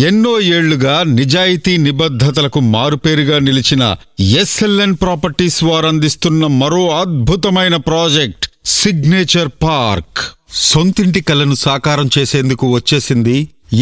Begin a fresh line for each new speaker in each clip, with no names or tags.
ఎన్నో ఏళ్లుగా నిజాయితీ నిబద్ధతలకు మారుపేరుగా నిలిచిన ఎస్ఎల్ఎన్ ప్రాపర్టీస్ వారందిస్తున్న మరో అద్భుతమైన ప్రాజెక్ట్ సిగ్నేచర్ పార్క్. సొంతింటి కలను సాకారం చేసేందుకు వచ్చేసింది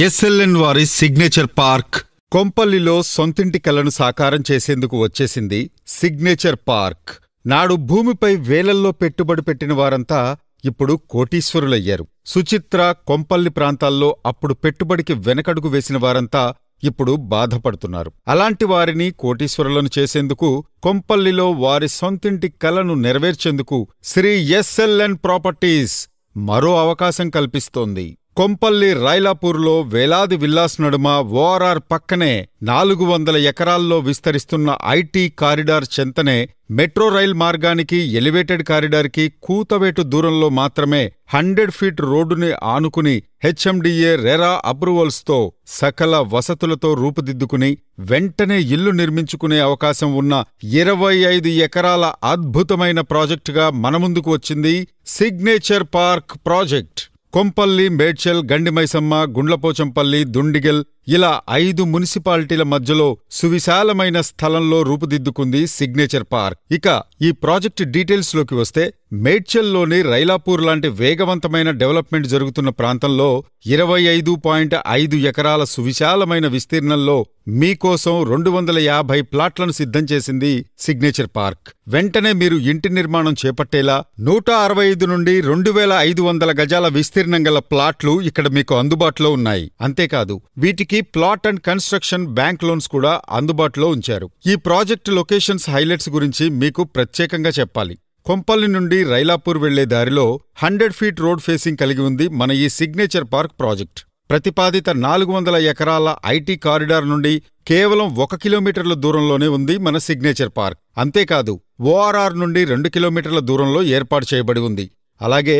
ఎస్ఎల్ఎన్ వారి సిగ్నేచర్ పార్క్. కొంపల్లిలో సొంతింటి కలను సాకారం చేసేందుకు వచ్చేసింది సిగ్నేచర్ పార్క్. నాడు భూమిపై వేలల్లో పెట్టుబడి పెట్టిన వారంతా ఇప్పుడు కోటీశ్వరులయ్యారు. సుచిత్ర, కొంపల్లి ప్రాంతాల్లో అప్పుడు పెట్టుబడికి వెనకడుగు వేసిన వారంతా ఇప్పుడు బాధపడుతున్నారు. అలాంటి వారిని కోటీశ్వరులను చేసేందుకు కొంపల్లిలో వారి సొంతింటి కలను నెరవేర్చేందుకు శ్రీ ఎస్ఎల్ఎన్ ప్రాపర్టీస్ మరో అవకాశం కల్పిస్తోంది. కొంపల్లి రైలాపూర్లో వేలాది విల్లాస్ నడుమ ఓఆర్ఆర్ పక్కనే 400 ఎకరాల్లో విస్తరిస్తున్న ఐటీ కారిడార్ చెంతనే మెట్రో రైల్ మార్గానికి, ఎలివేటెడ్ కారిడార్కి కూతవేటు దూరంలో మాత్రమే 100 ఫీట్ రోడ్డుని ఆనుకుని హెచ్ఎండిఏ రెరా అప్రూవల్స్తో సకల వసతులతో రూపుదిద్దుకుని వెంటనే ఇల్లు నిర్మించుకునే అవకాశం ఉన్న 25 ఎకరాల అద్భుతమైన ప్రాజెక్టుగా మన ముందుకు వచ్చింది signature park project. Kompally, Medchal, Gandimaisamma, Gundlapochampally, Dundigal ఇలా 5 మున్సిపాలిటీల మధ్యలో సువిశాలమైన స్థలంలో రూపుదిద్దుకుంది సిగ్నేచర్ పార్క్. ఇక ఈ ప్రాజెక్టు డీటెయిల్స్లోకి వస్తే, మేడ్చల్లోని రైలాపూర్ లాంటి వేగవంతమైన డెవలప్మెంట్ జరుగుతున్న ప్రాంతంలో 25.5 ఎకరాల సువిశాలమైన విస్తీర్ణంలో మీకోసం 250 ప్లాట్లను సిద్ధం చేసింది సిగ్నేచర్ పార్క్. వెంటనే మీరు ఇంటి నిర్మాణం చేపట్టేలా 165 నుండి 2500 గజాల విస్తీర్ణం గల ప్లాట్లు ఇక్కడ మీకు అందుబాటులో ఉన్నాయి. అంతేకాదు వీటికి plot and construction bank loans కూడా అందుబాటులో ఉంచారు. ఈ ప్రాజెక్టు లొకేషన్స్ హైలైట్స్ గురించి మీకు ప్రత్యేకంగా చెప్పాలి. కొంపల్లి నుండి రైలాపూర్ వెళ్లే దారిలో 100 ఫీట్ రోడ్ ఫేసింగ్ కలిగి ఉంది మన ఈ సిగ్నేచర్ పార్క్ ప్రాజెక్ట్. ప్రతిపాదిత 400 ఎకరాల ఐటీ కారిడార్ నుండి కేవలం 1 కిలోమీటర్ల దూరంలోనే ఉంది మన సిగ్నేచర్ పార్క్. అంతేకాదు ఓఆర్ఆర్ నుండి 2 కిలోమీటర్ల దూరంలో ఏర్పాటు చేయబడి ఉంది. అలాగే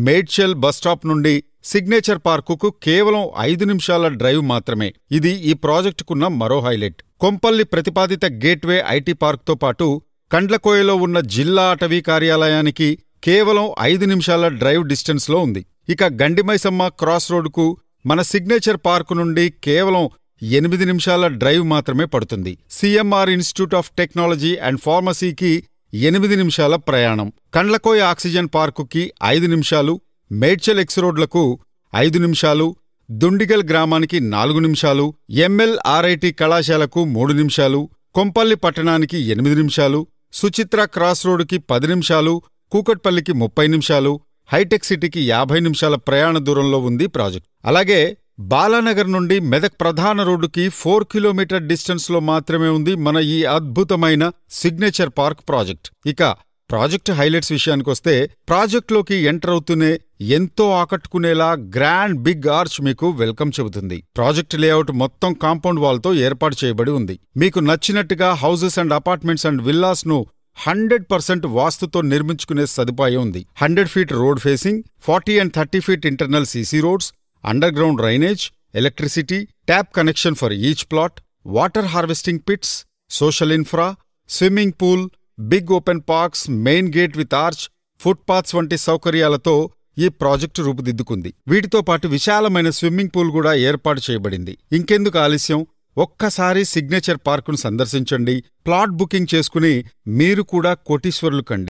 మేడ్చల్ బస్టాప్ నుండి సిగ్నేచర్ పార్కుకు కేవలం 5 నిమిషాల డ్రైవ్ మాత్రమే. ఇది ఈ ప్రాజెక్టుకున్న మరో హైలైట్. కొంపల్లి ప్రతిపాదిత గేట్వే ఐటీ పార్క్తో పాటు కండ్లకోయలో ఉన్న జిల్లా అటవీ కార్యాలయానికి కేవలం 5 నిమిషాల డ్రైవ్ డిస్టెన్స్లో ఉంది. ఇక గండిమైసమ్మ క్రాస్ రోడ్డుకు మన సిగ్నేచర్ పార్కు నుండి కేవలం 8 నిమిషాల డ్రైవ్ మాత్రమే పడుతుంది. CMR Institute of Technology and ఫార్మసీకి 8 నిమిషాల ప్రయాణం. కండ్లకోయ ఆక్సిజన్ పార్కుకి 5 నిమిషాలు, మేడ్చల్ ఎక్స్ రోడ్లకు 5 నిమిషాలు, దుండిగల్ గ్రామానికి 4 నిమిషాలు, ఎంఎల్ఆర్ఐటి కళాశాలకు 3 నిమిషాలు, కొంపల్లి పట్టణానికి 8 నిమిషాలు, సుచిత్ర క్రాస్ రోడ్డుకి 10 నిమిషాలు, కూకట్పల్లికి 30 నిమిషాలు, హైటెక్ సిటీకి 50 నిమిషాల ప్రయాణ దూరంలో ఉంది ప్రాజెక్ట్. అలాగే బాలానగర్ నుండి మెదక్ ప్రధాన రోడ్డుకి 4 కిలోమీటర్ డిస్టెన్స్లో మాత్రమే ఉంది మన ఈ అద్భుతమైన సిగ్నేచర్ పార్క్ ప్రాజెక్ట్. ఇక ప్రాజెక్ట్ హైలైట్స్ విషయానికొస్తే, ప్రాజెక్టులోకి ఎంటర్ అవుతూనే ఎంతో ఆకట్టుకునేలా గ్రాండ్ బిగ్ ఆర్చ్ మీకు వెల్కమ్ చెబుతుంది. ప్రాజెక్ట్ లేఅవుట్ మొత్తం కాంపౌండ్ వాల్తో ఏర్పాటు చేయబడి ఉంది. మీకు నచ్చినట్టుగా houses and apartments and villas ను 100% వాస్తుతో నిర్మించుకునే సదుపాయం ఉంది. 100 feet road facing, 40 and 30 feet internal CC roads, underground drainage, electricity, tap connection for each plot, water harvesting pits, social infra, swimming pool, big open parks, main gate with arch, footpaths వంటి సౌకర్యాలతో ఈ project రూపుదిద్దుకుంది. వీటితో పాటు విశాలమైన swimming pool కూడా ఏర్పాటు చేయబడింది. ఇంకెందుకు ఆలస్యం, ఒక్కసారి సిగ్నేచర్ పార్కును సందర్శించండి. ప్లాట్ బుకింగ్ చేసుకుని మీరు కూడా కోటీశ్వరులు కండి.